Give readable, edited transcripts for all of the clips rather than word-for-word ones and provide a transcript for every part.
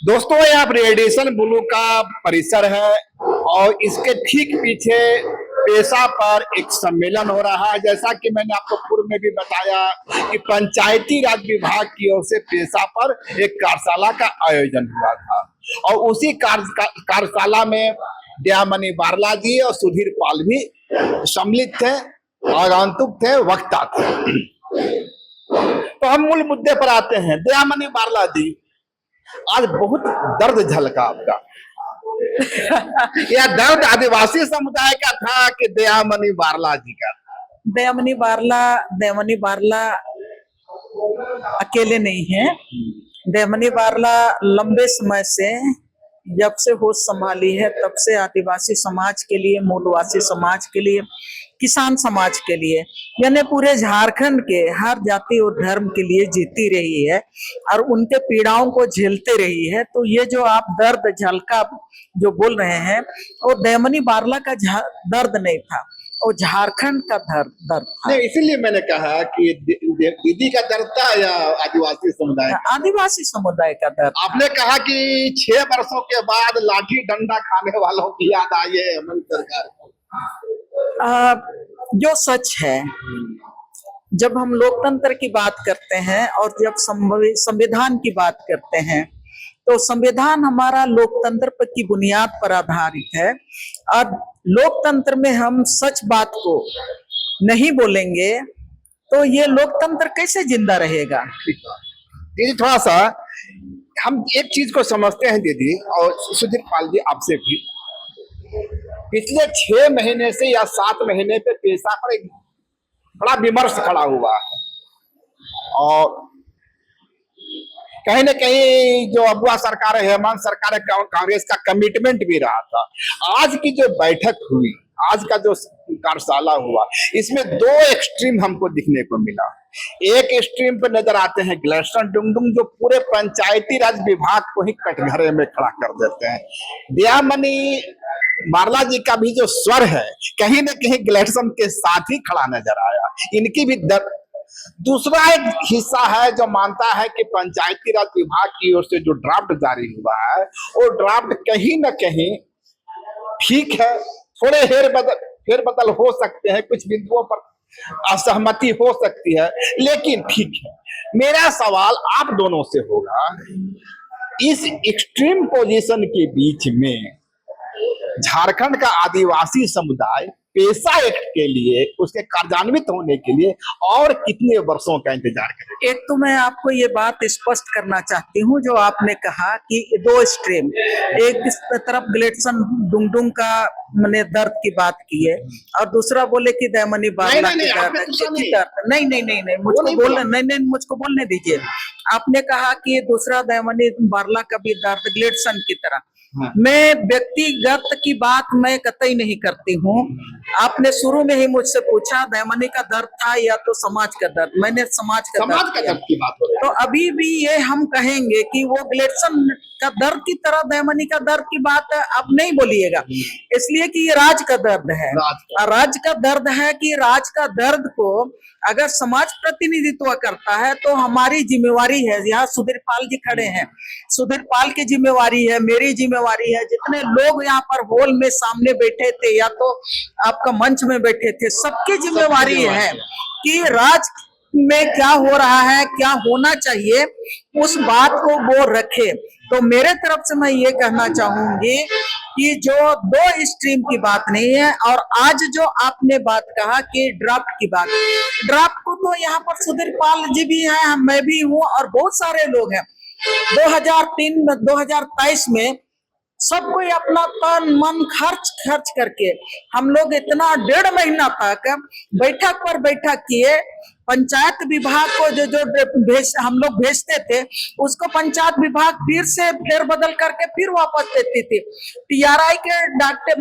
दोस्तों यहाँ radiation blue का परिसर है और इसके ठीक पीछे पेशा पर एक सम्मेलन हो रहा है। जैसा कि मैंने आपको पूर्व में भी बताया कि पंचायती राज विभाग की ओर से पेशा पर एक कार्यशाला का आयोजन हुआ था और उसी कार्यशाला में दयामणि बारला जी और सुधीर पाल भी सम्मिलित थे, आगंतुक थे, वक्ता थे। तो हम मूल मुद्दे पर आते हैं। दयामणि बारला जी, आज बहुत दर्द झलका आपका। यह दर्द आदिवासी समुदाय का था कि दयामणि बारला जी का? दयामणि बारला अकेले नहीं है। दयामणि बारला लंबे समय से, जब से होश संभाली है तब से आदिवासी समाज के लिए, मूलवासी समाज के लिए, किसान समाज के लिए, यानी पूरे झारखंड के हर जाति और धर्म के लिए जीती रही है और उनके पीड़ाओं को झेलते रही है। तो ये जो आप दर्द झलका जो बोल रहे हैं, वो दयामणि बारला का दर्द नहीं था, वो झारखंड का दर्द था। नहीं, इसीलिए मैंने कहा कि दीदी का दर्द था या आदिवासी समुदाय? आदिवासी समुदाय का दर्द। आपने कहा कि 6 वर्षों के बाद लाठी डंडा खाने वालों की याद आई है हेमंत सरकार को। जो सच है, जब हम लोकतंत्र की बात करते हैं और जब संविधान की बात करते हैं, तो संविधान हमारा लोकतंत्र पर की बुनियाद पर आधारित है और लोकतंत्र में हम सच बात को नहीं बोलेंगे तो ये लोकतंत्र कैसे जिंदा रहेगा? दीदी, थोड़ा सा हम एक चीज को समझते हैं दीदी और सुधीर पाल जी, आपसे भी पिछले 6 महीने से या 7 महीने पे पेशा पर एक बड़ा विमर्श खड़ा हुआ है और कहीं न कहीं जो अगुआ सरकार है, हेमंत सरकार है, कांग्रेस का कमिटमेंट भी रहा था। आज की जो बैठक हुई, आज का जो कार्यशाला हुआ, इसमें 2 एक्सट्रीम हमको दिखने को मिला। एक एक्सट्रीम पे नजर आते हैं ग्लेडस्टोन डुंगडुंग, जो पूरे पंचायती राज विभाग को ही कटघरे में खड़ा कर देते हैं। दयामणि बारला जी का भी जो स्वर है, कहीं न कहीं ग्लेडस्टोन के साथ ही खड़ा नजर आया। इनकी भी दूसरा एक हिस्सा है जो मानता है कि पंचायती राज विभाग की ओर से जो ड्राफ्ट जारी हुआ है, वो ड्राफ्ट कहीं न कहीं ठीक है, थोड़े फेरबदल हो सकते हैं, कुछ बिंदुओं पर असहमति हो सकती है, लेकिन ठीक है। मेरा सवाल आप दोनों से होगा, इस एक्सट्रीम पोजीशन के बीच में झारखंड का आदिवासी समुदाय पेशा एक्ट के लिए, उसके कार्यान्वित होने के लिए और कितने वर्षों का इंतजार करें? एक तो मैं आपको ये बात स्पष्ट करना चाहती हूँ, जो आपने कहा कि 2 स्ट्रीम, एक तरफ ग्लेडस्टोन डुंगडुंग का मैंने दर्द की बात की है और दूसरा बोले कि दयामणि बारला की दर्द। नहीं, मुझको बोलने दीजिए। आपने कहा कि दूसरा दयामणि बारला का भी दर्द ग्लेडस्टोन की तरह। मैं व्यक्तिगत की बात मैं कतई नहीं करती हूँ। आपने शुरू में ही मुझसे पूछा दयामणि का दर्द था या तो समाज का दर्द, मैंने समाज का दर्द की बात हो रही है। तो अभी भी ये हम कहेंगे कि वो ग्लेडस्टोन का दर्द की तरह दयामणि का दर्द की बात आप नहीं बोलिएगा, इसलिए कि ये राज का दर्द है। राज का दर्द है कि राज का दर्द को अगर समाज प्रतिनिधित्व करता है तो हमारी जिम्मेवारी है। यहाँ सुधीर पाल जी खड़े हैं, सुधीर पाल की जिम्मेवारी है, मेरी जिम्मेवारी है, जितने लोग यहाँ पर हॉल में सामने बैठे थे या तो आपका मंच में बैठे थे, सबकी जिम्मेवारी है कि राज में क्या हो रहा है, क्या होना चाहिए, उस बात को वो रखे। तो मेरे तरफ से मैं ये कहना चाहूंगी कि जो 2 स्ट्रीम की बात नहीं है। और आज जो आपने बात कहा कि ड्राफ्ट की बात, ड्राफ्ट को तो यहाँ पर सुधीर पाल जी भी हैं, मैं भी हूँ और बहुत सारे लोग हैं। 2023 में सब कोई अपना तन मन खर्च करके हम लोग इतना 1.5 महीना तक बैठक पर बैठक किए। पंचायत विभाग को जो हम लोग भेजते थे, उसको पंचायत विभाग फिर से फेरबदल करके फिर वापस देती थी। टीआरआई के डॉक्टर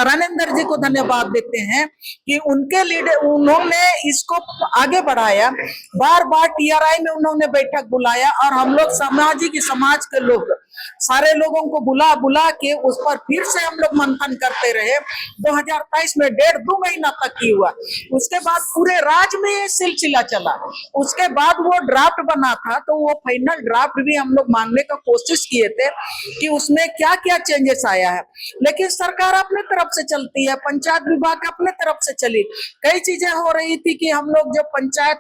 राजेंद्र जी को धन्यवाद देते हैं कि उनके लीडर, उन्होंने इसको आगे बढ़ाया। बार बार टीआरआई में उन्होंने बैठक बुलाया और हम लोग समाज के लोग सारे लोगों को बुला के उस पर फिर से हम लोग मंथन करते रहे। 2023 में 1.5-2 महीना तक की हुआ। उसके बाद पूरे राज्य में सिलसिला चला। उसके बाद वो ड्राफ्ट बना था, तो वो फाइनल ड्राफ्ट भी हम लोग मांगने का कोशिश किए थे कि उसमें क्या क्या चेंजेस आया है, लेकिन सरकार अपने तरफ से चलती है, पंचायत विभाग अपने तरफ से चली। कई चीजें हो रही थी कि हम लोग जो पंचायत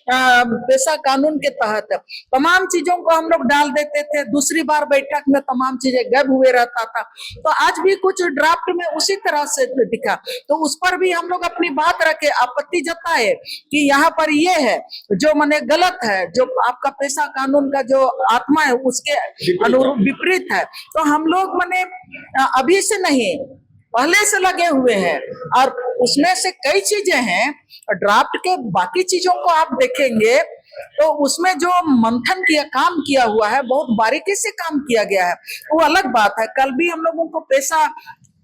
पेशा कानून के तहत तमाम चीजों को हम लोग डाल देते थे, दूसरी बार बैठक में तमाम चीजें गायब हुए रहता था। तो आज भी कुछ ड्राफ्ट में उसी तरह से दिखा, तो उस पर भी हम लोग अपनी बात रखे, आपत्ति जताए कि यहाँ पर ये है जो माने गलत है, जो आपका पेशा कानून का जो आत्मा है उसके अनुरूप विपरीत है। तो हम लोग माने अभी से नहीं, पहले से लगे हुए हैं, और उसमें से कई चीजें हैं ड्राफ्ट के, बाकी चीजों को आप देखेंगे तो उसमें जो मंथन किया, काम किया हुआ है, बहुत बारीकी से काम किया गया है, वो अलग बात है। कल भी हम लोगों को पैसा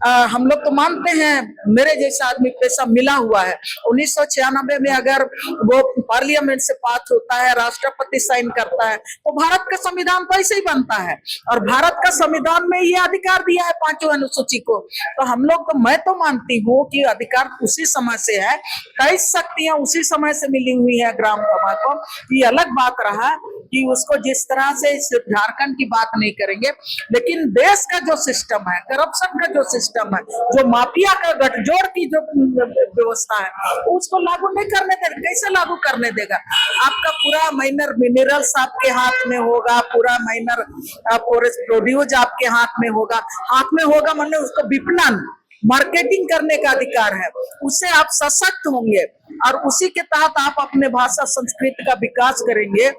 हम लोग तो मानते हैं मेरे जैसा आदमी पैसा मिला हुआ है। 1996 में अगर वो पार्लियामेंट से पास होता है, राष्ट्रपति साइन करता है, तो भारत का संविधान तो ऐसे ही बनता है, और भारत का संविधान में ये अधिकार दिया है 5वीं अनुसूची को। तो हम लोग तो, मैं तो मानती हूँ कि अधिकार उसी समय से है, 23 शक्तियां उसी समय से मिली हुई है ग्राम सभा को। ये अलग बात रहा कि उसको जिस तरह से झारखंड की बात नहीं करेंगे, लेकिन देश का जो सिस्टम है, करप्शन का जो सिस्टम है, जो माफिया का गठजोड़ की जो व्यवस्था है, उसको लागू नहीं करने देगा। कैसे लागू करने देगा? आपका पूरा माइनर मिनरल्स आपके हाथ में होगा, पूरा माइनर फॉरेस्ट प्रोड्यूस आपके हाथ में होगा, मतलब उसको विपणन मार्केटिंग करने का अधिकार है, उससे आप सशक्त होंगे, और उसी के तहत आप अपने भाषा संस्कृति का विकास करेंगे,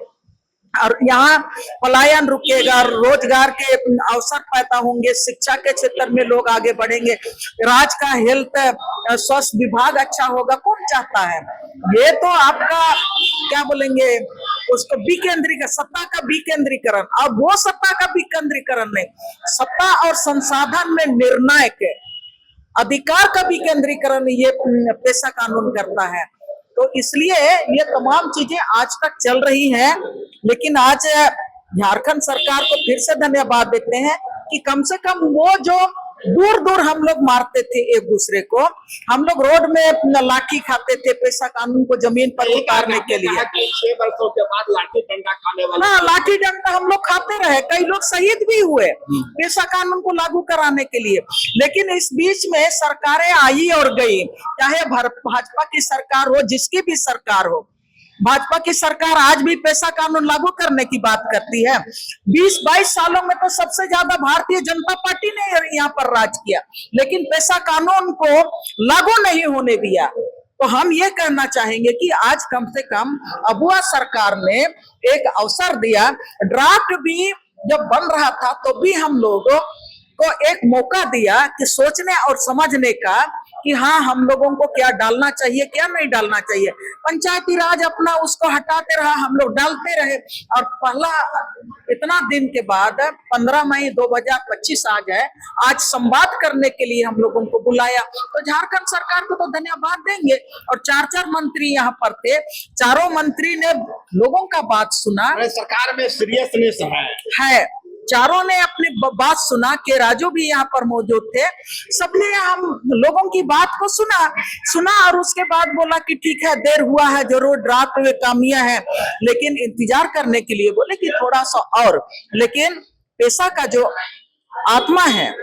और यहाँ पलायन रुकेगा, रोजगार के अवसर पैदा होंगे, शिक्षा के क्षेत्र में लोग आगे बढ़ेंगे, राज्य का हेल्थ स्वास्थ्य विभाग अच्छा होगा। कौन चाहता है? ये तो आपका क्या बोलेंगे उसको, विकेंद्रीकरण, सत्ता का विकेंद्रीकरण। अब वो सत्ता का विकेंद्रीकरण नहीं, सत्ता और संसाधन में निर्णायक अधिकार का विकेंद्रीकरण ये पेशा कानून करता है। तो इसलिए ये तमाम चीजें आज तक चल रही हैं, लेकिन आज झारखंड सरकार को फिर से धन्यवाद देते हैं कि कम से कम वो जो दूर दूर हम लोग मारते थे एक दूसरे को, हम लोग रोड में लाठी खाते थे पेशा कानून को जमीन पर उतारने के लिए। 6 वर्षों के बाद लाठी डंडा खाने वाले, हाँ, लाठी डंडा हम लोग खाते रहे, कई लोग शहीद भी हुए पेशा कानून को लागू कराने के लिए। लेकिन इस बीच में सरकारें आई और गई, चाहे भाजपा की सरकार हो, जिसकी भी सरकार हो, भाजपा की सरकार आज भी पेशा कानून लागू करने की बात करती है। 20-22 सालों में तो सबसे ज्यादा भारतीय जनता पार्टी ने यहाँ पर राज किया, लेकिन पेशा कानून को लागू नहीं होने दिया। तो हम ये कहना चाहेंगे कि आज कम से कम अबुआ सरकार ने एक अवसर दिया, ड्राफ्ट भी जब बन रहा था तो भी हम लोगों को एक मौका दिया कि सोचने और समझने का कि हाँ, हम लोगों को क्या डालना चाहिए, क्या नहीं डालना चाहिए। पंचायती राज अपना उसको हटाते रहा, हम लोग डालते रहे, और पहला इतना दिन के बाद 15 मई 2025 आ गए, आज संवाद करने के लिए हम लोगों को बुलाया। तो झारखंड सरकार को तो धन्यवाद देंगे। और 4 मंत्री यहाँ पर थे, चारों मंत्री ने लोगों का बात सुना, सरकार में सीरियसनेस है। चारों ने अपनी बात सुना, के राजू भी यहाँ पर मौजूद थे, सबने हम लोगों की बात को सुना और उसके बाद बोला कि ठीक है, देर हुआ है, जरूर ड्राफ्ट में खामियां हैं, लेकिन इंतजार करने के लिए बोले कि थोड़ा सा और, लेकिन पेशा का जो आत्मा है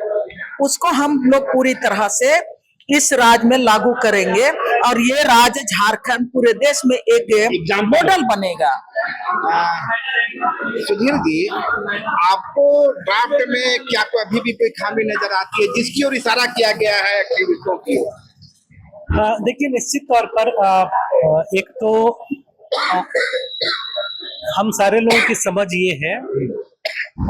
उसको हम लोग पूरी तरह से इस राज्य में लागू करेंगे, और ये राज्य झारखंड पूरे देश में एक मॉडल बनेगा। सुधीर जी, आपको ड्राफ्ट में क्या अभी भी कोई खामी नजर आती है जिसकी ओर इशारा किया गया है एक्टिविस्टों की? देखिए, निश्चित तौर पर एक तो हम सारे लोगों की समझ ये है,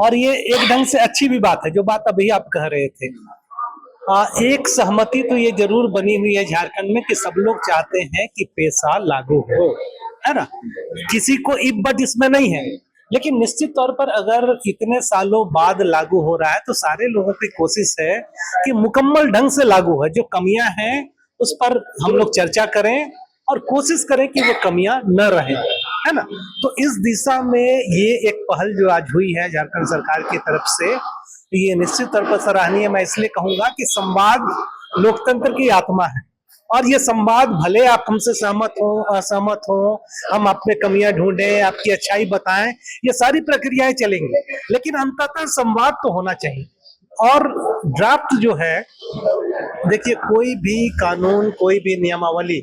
और ये एक ढंग से अच्छी भी बात है, जो बात अभी आप कह रहे थे। एक सहमति तो ये जरूर बनी हुई है झारखंड में कि सब लोग चाहते हैं कि पेशा लागू हो, है ना, किसी को इफ बट इसमें नहीं है। लेकिन निश्चित तौर पर अगर इतने सालों बाद लागू हो रहा है तो सारे लोगों की कोशिश है कि मुकम्मल ढंग से लागू है। जो कमियां हैं उस पर हम लोग चर्चा करें और कोशिश करें कि वो कमियां न रहें, है ना। तो इस दिशा में ये एक पहल जो आज हुई है झारखंड सरकार की तरफ से, ये निश्चित तौर पर सराहनीय। मैं इसलिए कहूंगा कि संवाद लोकतंत्र की आत्मा है, और ये संवाद भले आप हमसे सहमत हो असहमत हो, हम आप में कमियां ढूंढें, आपकी अच्छाई बताएं, ये सारी प्रक्रियाएं चलेंगी, लेकिन अंततः संवाद तो होना चाहिए। और ड्राफ्ट जो है, देखिए कोई भी कानून, कोई भी नियमावली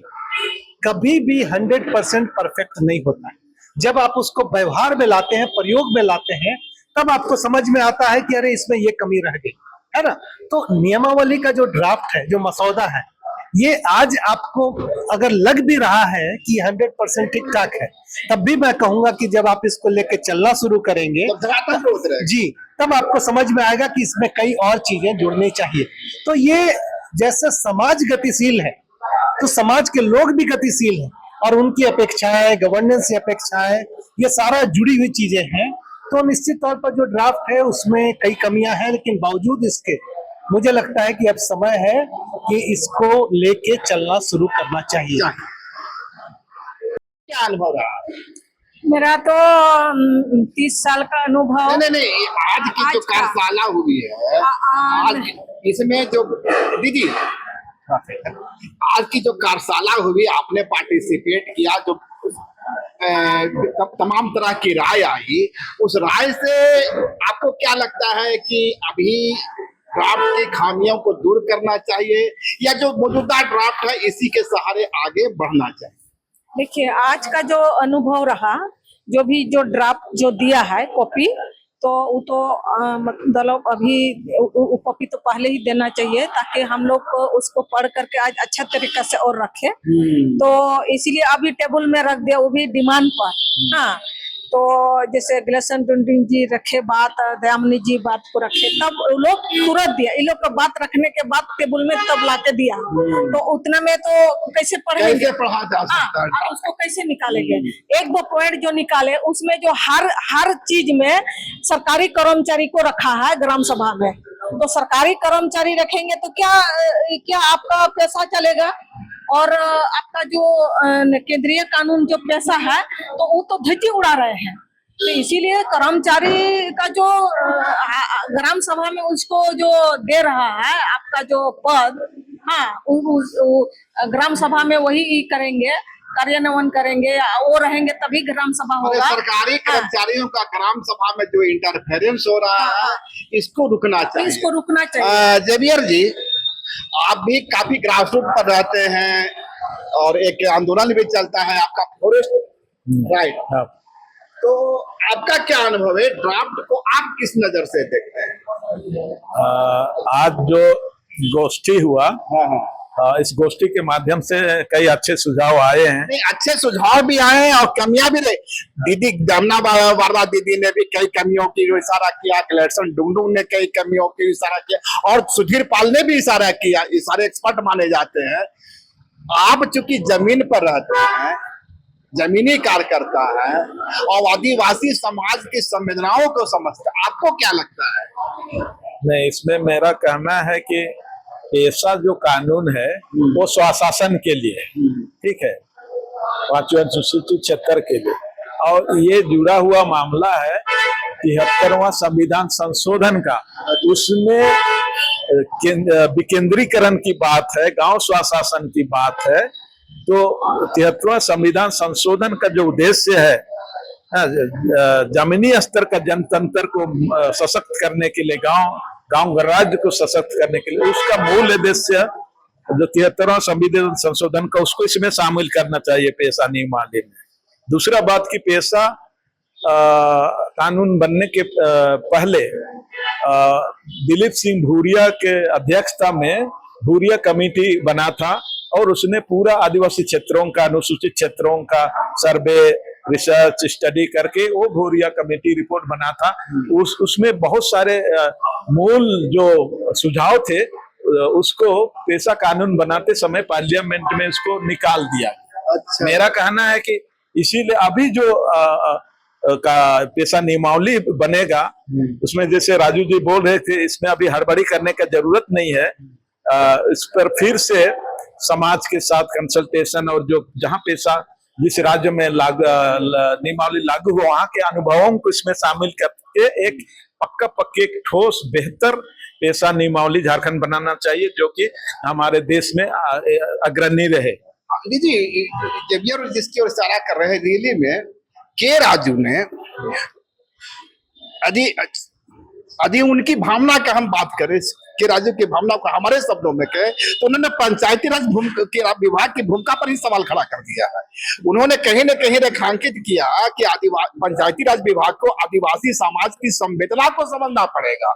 कभी भी 100% परफेक्ट नहीं होता है। जब आप उसको व्यवहार में लाते हैं, प्रयोग में लाते हैं, तब आपको समझ में आता है कि अरे इसमें ये कमी रह गई, है ना। तो नियमावली का जो ड्राफ्ट है, जो मसौदा है, ये आज आपको अगर लग भी रहा है कि 100% ठीक ठाक है, तब भी मैं कहूंगा कि जब आप इसको लेके चलना शुरू करेंगे जी, तब आपको समझ में आएगा कि इसमें कई और चीजें जुड़नी चाहिए। तो ये जैसे समाज गतिशील है, तो समाज के लोग भी गतिशील हैं, और उनकी अपेक्षाएं, गवर्नेंस की अपेक्षाएं, ये सारा जुड़ी हुई चीजें हैं। तो निश्चित तौर पर जो ड्राफ्ट है उसमें कई कमियां हैं, लेकिन बावजूद इसके मुझे लगता है कि अब समय है कि इसको लेके चलना शुरू करना चाहिए। क्या अनुभव रहा? मेरा तो 30 साल का अनुभव। नहीं, आज की जो कार्यशाला हुई है, आज इसमें जो दीदी आज की जो कार्यशाला हुई, आपने पार्टिसिपेट किया, जो तमाम तरह की राय आई, उस राय से आपको क्या लगता है कि अभी ड्राफ्ट की खामियों को दूर करना चाहिए, या जो मौजूदा ड्राफ्ट है इसी के सहारे आगे बढ़ना चाहिए? देखिए, आज का जो अनुभव रहा, जो ड्राफ्ट जो दिया है कॉपी, तो वो तो मतलब अभी वो कॉपी तो पहले ही देना चाहिए, ताकि हम लोग को उसको पढ़ करके आज अच्छा तरीका से और रखे। तो इसीलिए अभी टेबल में रख दिया, वो भी डिमांड पर। हाँ, तो जैसे गिलेसन टुंडिंग जी रखे बात, दयामनी जी बात को रखे, तब लोग तुरंत दिया। इन लोग का बात रखने के बाद टेबल में तब लाके दिया, तो उतना में तो कैसे पढ़ेंगे, कैसे पढ़ा जा सकता है? उसको कैसे निकालेंगे? एक दो पॉइंट जो निकाले, उसमें जो हर चीज में सरकारी कर्मचारी को रखा है ग्राम सभा में, तो सरकारी कर्मचारी रखेंगे तो क्या आपका पैसा चलेगा, और आपका जो केंद्रीय कानून जो पैसा है, तो वो तो धज्जी उड़ा रहे हैं। तो इसीलिए कर्मचारी का जो ग्राम सभा में उसको जो दे रहा है आपका जो पद, हाँ, ग्राम सभा में वही करेंगे, कार्यान्वयन करेंगे, वो रहेंगे तभी ग्राम सभा होगा। सरकारी कर्मचारियों का ग्राम सभा में जो इंटरफेरेंस हो रहा है, इसको रुकना चाहिए। जेवियर जी, आप भी काफी ग्रासरूट पर रहते हैं, और एक आंदोलन भी चलता है आपका, फॉरेस्ट राइट। तो आपका क्या अनुभव है? ड्राफ्ट को आप किस नजर से देखते हैं? आज जो गोष्ठी हुआ, इस गोष्ठी के माध्यम से कई अच्छे सुझाव आए हैं। नहीं, अच्छे सुझाव भी आए हैं और कमियां भी रही। दीदी जमुना वारदा दीदी ने भी कई कमियों की इशारा किया, गिलेसन टुंडिंग ने कई कमियों की इशारा किया, और सुधीर पाल ने भी इशारा किया। ये सारे एक्सपर्ट माने जाते हैं। आप चूंकि जमीन पर रहते हैं, जमीनी कार्यकर्ता है, और आदिवासी समाज की संवेदनाओं को समझते हैं, आपको क्या लगता है? नहीं, इसमें मेरा कहना है कि ऐसा जो कानून है वो स्वशासन के लिए, ठीक है, 5वीं अनुसूची 76 के लिए, और ये जुड़ा हुआ मामला है 73वां संविधान संशोधन का। उसमें विकेंद्रीकरण की बात है, गांव स्वशासन की बात है। तो 73वां संविधान संशोधन का जो उद्देश्य है, जमीनी स्तर का जनतंत्र को सशक्त करने के लिए, गांव गणराज्य को सशक्त करने के लिए, उसका मूल उद्देश्य जो 73वां संविधान संशोधन का, उसको इसमें शामिल करना चाहिए पेशा नियमावली में। दूसरा बात की पेशा कानून बनने के पहले दिलीप सिंह भूरिया के अध्यक्षता में भूरिया कमेटी बना था, और उसने पूरा आदिवासी क्षेत्रों का, अनुसूचित क्षेत्रों का सर्वे, रिसर्च, स्टडी करके वो भूरिया कमेटी रिपोर्ट बना था। उसमें बहुत सारे मूल जो सुझाव थे, उसको पेशा कानून बनाते समय पार्लियामेंट में उसको निकाल दिया। अच्छा। मेरा कहना है कि इसीलिए अभी जो का पेशा नियमावली बनेगा, उसमें जैसे राजू जी बोल रहे थे, इसमें अभी हड़बड़ी करने का जरूरत नहीं है। इस पर फिर से समाज के साथ कंसल्टेशन, और जो जहाँ पेशा जिस राज्य में नियमावली लागू हो, वहां के अनुभवों को इसमें शामिल करके एक पक्का पक्के एक ठोस बेहतर पेशा नियमावली झारखंड बनाना चाहिए, जो कि हमारे देश में अग्रणी रहे। जी, जब ये जिसकी ओर इशारा कर रहे हैं, दिल्ली में के राजू ने यदि उनकी भावना का हम बात करें, के राजू की भावना को हमारे शब्दों में कहें, तो उन्होंने पंचायती राज विभाग की भूमिका पर ही सवाल खड़ा कर दिया है। उन्होंने कहीं न कहीं रेखांकित किया कि पंचायती राज विभाग को आदिवासी समाज की संवेदना को समझना पड़ेगा।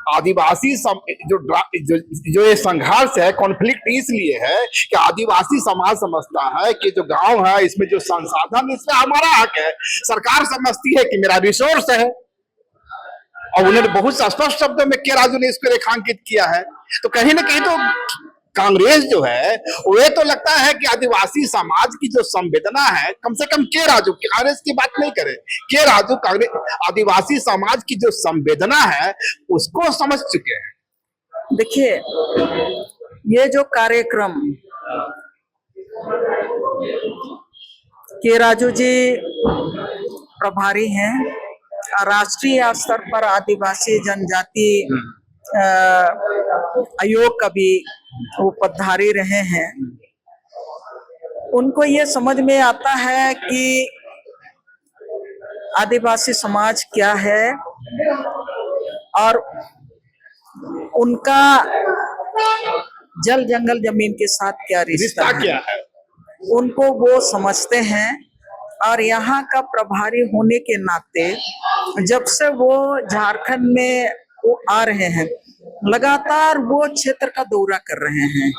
आदिवासी जो ये संघर्ष है, कॉन्फ्लिक्ट इसलिए है कि आदिवासी समाज समझता है कि जो गांव है इसमें जो संसाधन, इसमें हमारा हक है। सरकार समझती है कि मेरा रिसोर्स है, और उन्होंने बहुत स्पष्ट शब्दों में के राजू ने इसको रेखांकित किया है। तो कहीं ना कहीं तो कांग्रेस जो है वो तो लगता है कि आदिवासी समाज की जो संवेदना है, कम से कम के राजू, कांग्रेस की बात नहीं करे, के राजू कांग्रेस आदिवासी समाज की जो संवेदना है उसको समझ चुके हैं। देखिए, ये जो कार्यक्रम के राजू जी प्रभारी हैं, राष्ट्रीय स्तर पर आदिवासी जनजाति आयोग का भी वो पदधारी रहे हैं। उनको ये समझ में आता है कि आदिवासी समाज क्या है और उनका जल जंगल जमीन के साथ क्या रिश्ता क्या है, उनको वो समझते हैं। और यहाँ का प्रभारी होने के नाते जब से वो झारखंड में वो आ रहे हैं, लगातार वो क्षेत्र का दौरा कर रहे हैं,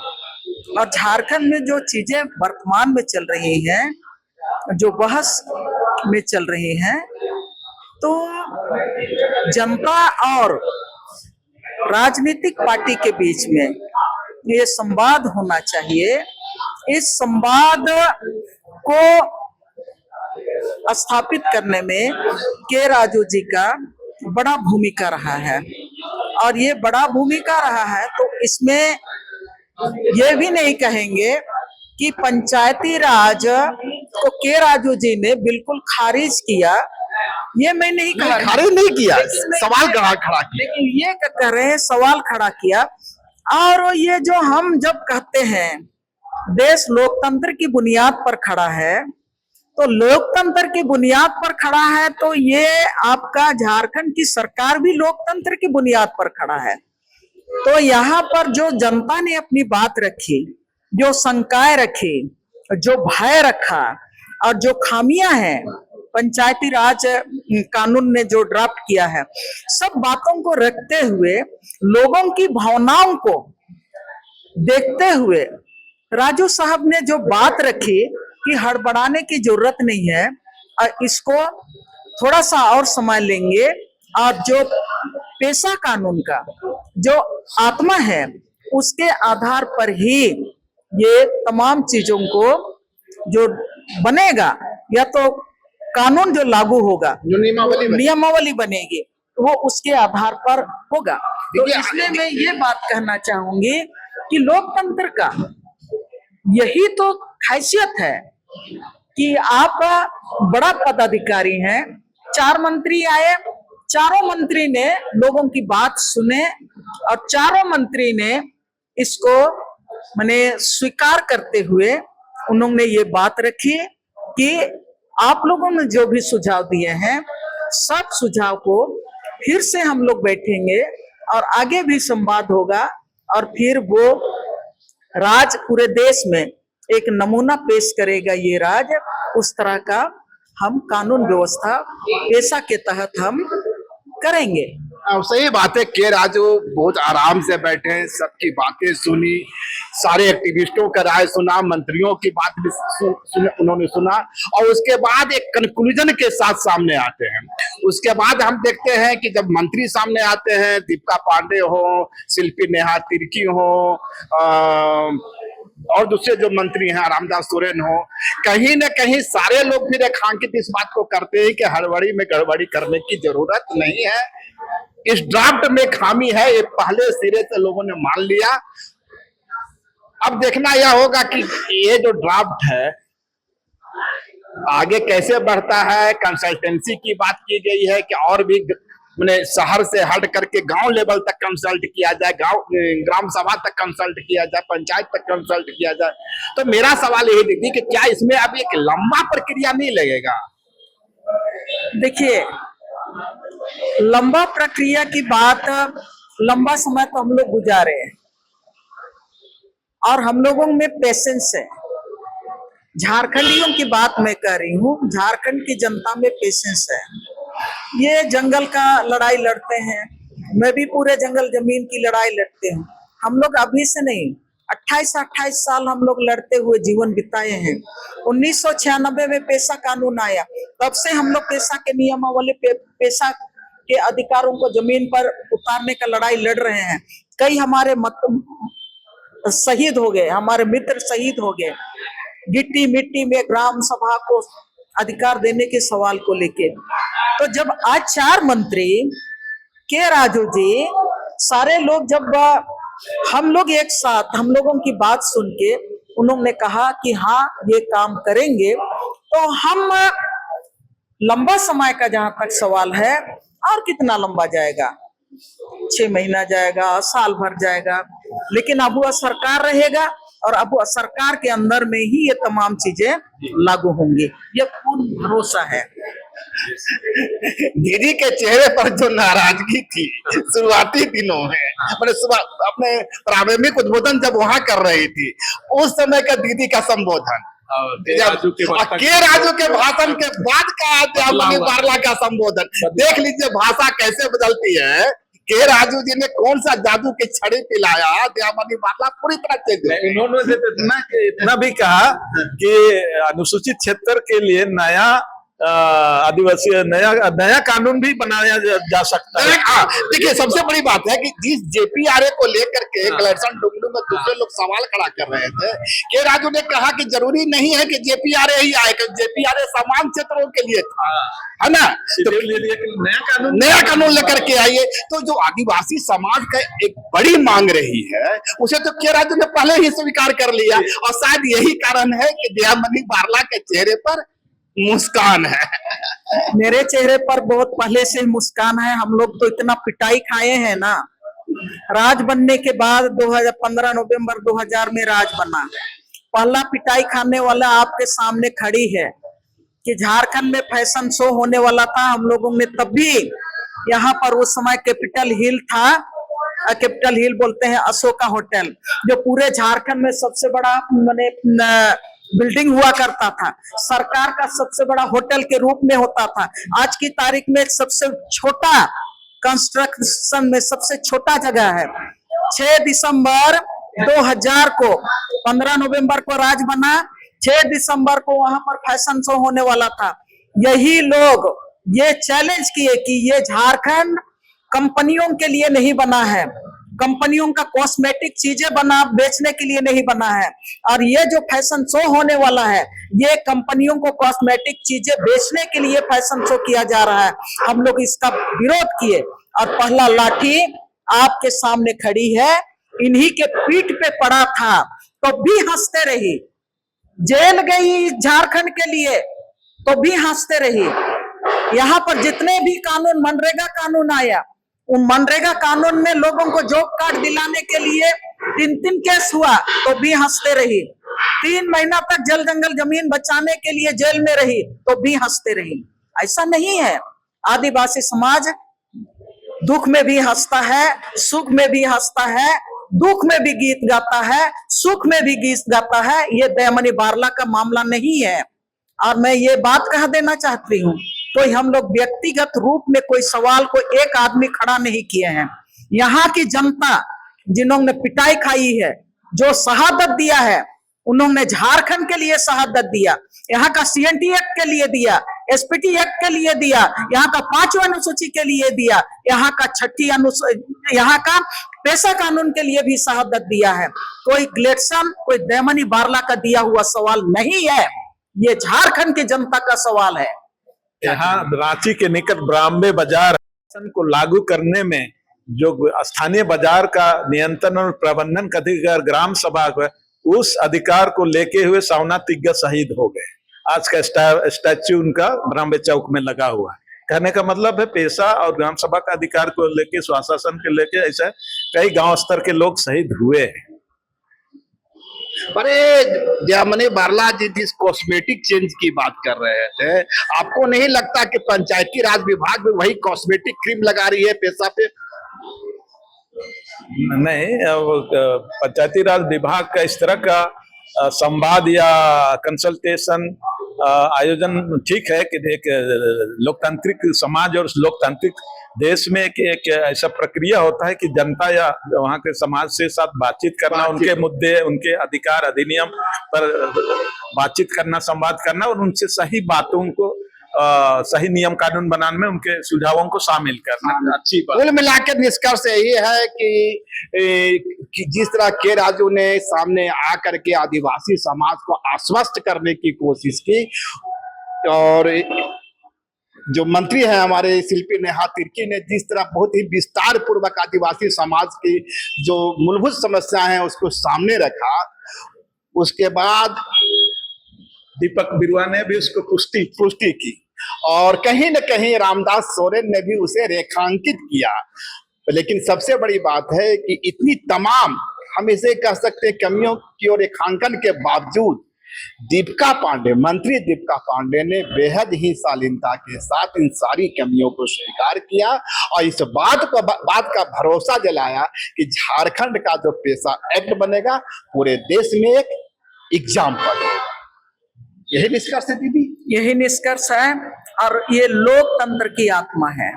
और झारखंड में जो चीजें वर्तमान में चल रही हैं, जो बहस में चल रही हैं, तो जनता और राजनीतिक पार्टी के बीच में ये संवाद होना चाहिए। इस संवाद को स्थापित करने में के राजू जी का बड़ा भूमिका रहा है, और ये बड़ा भूमिका रहा है। तो इसमें ये भी नहीं कहेंगे कि पंचायती राज को के राजू जी ने बिल्कुल खारिज किया, ये मैं नहीं कहा, खारिज नहीं किया, सवाल खड़ा किया, लेकिन ये कह रहे हैं सवाल खड़ा किया। और ये जो हम जब कहते हैं देश लोकतंत्र की बुनियाद पर खड़ा है, तो लोकतंत्र की बुनियाद पर खड़ा है, तो ये आपका झारखंड की सरकार भी लोकतंत्र की बुनियाद पर खड़ा है। तो यहाँ पर जो जनता ने अपनी बात रखी, जो शंकाएं रखी, जो भय रखा, और जो खामियां हैं पंचायती राज कानून ने जो ड्राफ्ट किया है, सब बातों को रखते हुए, लोगों की भावनाओं को देखते हुए राजू साहब ने जो बात रखी कि हड़बड़ाने की जरूरत नहीं है, और इसको थोड़ा सा और समय लेंगे, और जो पेशा कानून का जो आत्मा है उसके आधार पर ही ये तमाम चीजों को जो बनेगा, या तो कानून जो लागू होगा, जो नियमावली बनेगी, वो उसके आधार पर होगा। तो इसलिए मैं ये बात कहना चाहूंगी कि लोकतंत्र का यही तो खासियत है कि आप बड़ा पदाधिकारी हैं। 4 मंत्री आए, चारों मंत्री ने लोगों की बात सुने, और चारों मंत्री ने इसको माने स्वीकार करते हुए उन्होंने ये बात रखी कि आप लोगों ने जो भी सुझाव दिए हैं, सब सुझाव को फिर से हम लोग बैठेंगे और आगे भी संवाद होगा, और फिर वो राज पूरे देश में एक नमूना पेश करेगा। ये राज उस तरह का हम कानून व्यवस्था पेशा के तहत हम करेंगे। सही बात है, के राजू बहुत आराम से बैठे, सबकी बातें सुनी, सारे एक्टिविस्टों का राय सुना, मंत्रियों की बात भी उन्होंने सुना, और उसके बाद एक कंक्लूजन के साथ सामने आते हैं। उसके बाद हम देखते हैं कि जब मंत्री सामने आते हैं, दीपिका पांडे हो, शिल्पी नेहा तिर्की हो, और दूसरे जो मंत्री हैं रामदास सोरेन हो, कहीं न कहीं सारे लोग भी रेखांकित इस बात को करते हैं कि हड़बड़ी में गड़बड़ी करने की जरूरत नहीं है। इस ड्राफ्ट में खामी है, ये पहले सिरे से लोगों ने मान लिया। अब देखना यह होगा कि ये जो ड्राफ्ट है आगे कैसे बढ़ता है। कंसल्टेंसी की बात की गई है कि और भी मैंने शहर से हट करके गांव लेवल तक कंसल्ट किया जाए, गांव ग्राम सभा तक कंसल्ट किया जाए, पंचायत तक कंसल्ट किया जाए। तो मेरा सवाल यही दीदी कि क्या इसमें अब एक लंबा प्रक्रिया नहीं लगेगा? देखिए, लंबा प्रक्रिया की बात, लंबा समय तो हम लोग गुजारे हैं और हम लोगों में पेशेंस है। झारखंडियों की बात मैं कह रही हूँ, झारखंड की जनता में पेशेंस है। ये जंगल का लड़ाई लड़ते हैं, मैं भी पूरे जंगल जमीन की लड़ाई लड़ते हूँ। हम लोग अभी से नहीं, 28 साल हम लोग लड़ते हुए जीवन बिताए हैं। 1996 में पेशा कानून आया, तब से हम लोग पेशा के नियमावली पेशा के अधिकारों को जमीन पर उतारने का लड़ाई लड़ रहे हैं। कई हमारे शहीद हो गए, हमारे मित्र शहीद हो गए गिट्टी मिट्टी में ग्राम सभा को अधिकार देने के सवाल को लेके। तो जब आज 4 मंत्री के राजू जी सारे लोग, जब हम लोग एक साथ हम लोगों की बात सुन के उन्होंने कहा कि हाँ ये काम करेंगे, तो हम लंबा समय का जहां तक सवाल है, और कितना लंबा जाएगा, 6 महीना जाएगा, साल भर जाएगा, लेकिन अब वह सरकार रहेगा और अब वह सरकार के अंदर में ही ये तमाम चीजें लागू होंगी, ये पूर्ण भरोसा है। दीदी के चेहरे पर जो नाराजगी थी शुरुआती दिनों में, अपने प्रारंभिक उद्बोधन जब वहां कर रही थी, उस समय का दीदी का संबोधन, के राजू के भाषण के बाद का दयामनी बारला का संबोधन, देख लीजिए भाषा कैसे बदलती है। के राजू जी ने कौन सा जादू की छड़ी पिलाया, दयामनी बारला पूरी तरह चेंज। उन्होंने इतना भी कहा कि अनुसूचित क्षेत्र के लिए नया आदिवासी नया कानून भी बनाया जा सकता है। देखिए, सबसे बड़ी बात है कि जिस जेपीआरए को लेकर के गलेरसन डुंगडू में दूसरे लोग सवाल खड़ा कर रहे थे, के राजू ने कहा कि जरूरी नहीं है कि जेपीआरए ही आए, जेपीआरए समान क्षेत्रों के लिए था, है ना, तो नया कानून लेकर के आइए। तो जो आदिवासी समाज का एक बड़ी मांग रही है, उसे तो के राजू ने पहले ही स्वीकार कर लिया, और शायद यही कारण है कि दयामनी बारला के चेहरे पर मुस्कान है। मेरे चेहरे पर बहुत पहले से मुस्कान है। हम लोग तो इतना पिटाई खाए हैं ना, राज बनने के बाद 2015 नवंबर 2000 में राज बना, पहला पिटाई खाने वाला आपके सामने खड़ी है कि झारखंड में फैशन शो होने वाला था। हम लोगों ने तब भी यहाँ पर उस समय कैपिटल हिल था, कैपिटल हिल बोलते हैं अशोका होटल, जो पूरे झारखंड में सबसे बड़ा मैंने बिल्डिंग हुआ करता था, सरकार का सबसे बड़ा होटल के रूप में होता था। आज की तारीख में सबसे छोटा कंस्ट्रक्शन में सबसे छोटा जगह है। 6 दिसंबर 2000 को 15 नवंबर को राज बना, 6 दिसंबर को वहां पर फैशन शो होने वाला था। यही लोग ये चैलेंज किए कि ये झारखंड कंपनियों के लिए नहीं बना है, कंपनियों का कॉस्मेटिक चीजें बना बेचने के लिए नहीं बना है, और ये जो फैशन शो होने वाला है, ये कंपनियों को कॉस्मेटिक चीजें बेचने के लिए फैशन शो किया जा रहा है। हम लोग इसका विरोध किए और पहला लाठी आपके सामने खड़ी है, इन्हीं के पीठ पे पड़ा था तो भी हंसते रही, जेल गई झारखंड के लिए तो भी हंसते रही। यहाँ पर जितने भी कानून, मनरेगा कानून आया, उन मनरेगा कानून में लोगों को जॉब कार्ड दिलाने के लिए 3 केस हुआ तो भी हंसते रही। 3 महीना तक जल जंगल जमीन बचाने के लिए जेल में रही तो भी हंसते रही। ऐसा नहीं है, आदिवासी समाज दुख में भी हंसता है, सुख में भी हंसता है, दुख में भी गीत गाता है, सुख में भी गीत गाता है। ये दयामनी बारला का मामला नहीं है। और मैं ये बात कह देना चाहती हूँ, कोई हम लोग व्यक्तिगत रूप में कोई सवाल को एक आदमी खड़ा नहीं किए हैं। यहाँ की जनता जिन्होंने पिटाई खाई है, जो शहादत दिया है, उन्होंने झारखंड के लिए शहादत दिया, यहाँ का CNT एक्ट के लिए दिया, SPT एक्ट के लिए दिया, यहाँ का 5वीं अनुसूची के लिए दिया, यहाँ का 6ठी अनुसूची, यहाँ का पेशा कानून के लिए भी शहादत दिया है। कोई ग्लेडसन, कोई दयामनी बारला का दिया हुआ सवाल नहीं है, ये झारखंड की जनता का सवाल है। यहाँ रांची के निकट ब्राह्मणे बाजार को लागू करने में जो स्थानीय बाजार का नियंत्रण और प्रबंधन का अधिकार ग्राम सभा को, उस अधिकार को लेके हुए सावना तिग्गा शहीद हो गए। आज का स्टैच्यू उनका ब्राह्मणे चौक में लगा हुआ है। कहने का मतलब है पेशा और ग्राम सभा का अधिकार को लेके, स्वशासन के लेके ऐसा कई गांव स्तर के लोग शहीद हुए हैं। अरे जयमनी बारला जी जिस कॉस्मेटिक चेंज की बात कर रहे थे, आपको नहीं लगता कि पंचायती राज विभाग में वही कॉस्मेटिक क्रीम लगा रही है पेशा पे? नहीं, पंचायती राज विभाग का इस तरह का संवाद या कंसल्टेशन आयोजन ठीक है कि एक लोकतांत्रिक समाज और लोकतांत्रिक देश में एक ऐसा प्रक्रिया होता है कि जनता या वहाँ के समाज से साथ बातचीत करना, उनके मुद्दे, उनके अधिकार अधिनियम पर बातचीत करना, संवाद करना और उनसे सही बातों को सही नियम कानून बनाने में उनके सुझावों को शामिल करना अच्छी बात। कुल मिलाकर निष्कर्ष यही है कि जिस तरह के राजू ने सामने आकर के आदिवासी समाज को आश्वस्त करने की कोशिश की, और जो मंत्री हैं हमारे शिल्पी नेहा तिर्की ने जिस तरह बहुत ही विस्तार पूर्वक आदिवासी समाज की जो मूलभूत समस्याएं हैं उसको सामने रखा, उसके बाद दीपक बिरुआ ने भी उसको पुष्टि की और कहीं न कहीं रामदास सोरेन ने भी उसे रेखांकित किया। लेकिन सबसे बड़ी बात है कि इतनी तमाम, हम इसे कह सकते हैं, कमियों की और रेखांकन के बावजूद दीपिका पांडे, मंत्री दीपिका पांडे ने बेहद ही शालीनता के साथ इन सारी कमियों को स्वीकार किया और इस बात का भरोसा दिलाया कि झारखंड का जो पेशा एक्ट बनेगा पूरे देश में एक एग्जाम्पल होगा। यही निष्कर्ष है दीदी? यही निष्कर्ष है और ये लोकतंत्र की आत्मा है।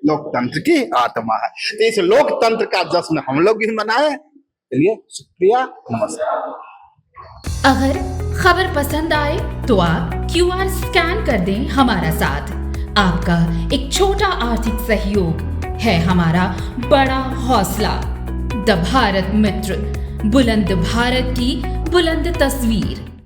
लोकतंत्र की आत्मा है, तो इस लोकतंत्र का जश्न हम लोग भी मनाएं। चलिए, शुक्रिया, नमस्कार। अगर खबर पसंद आए तो आप QR स्कैन कर दें हमारा साथ। आपका एक छोटा आर्थिक सहयोग है हमारा बड़ा हौसला। द भारत मित्र, बुलंद भारत की बुलंद तस्वीर।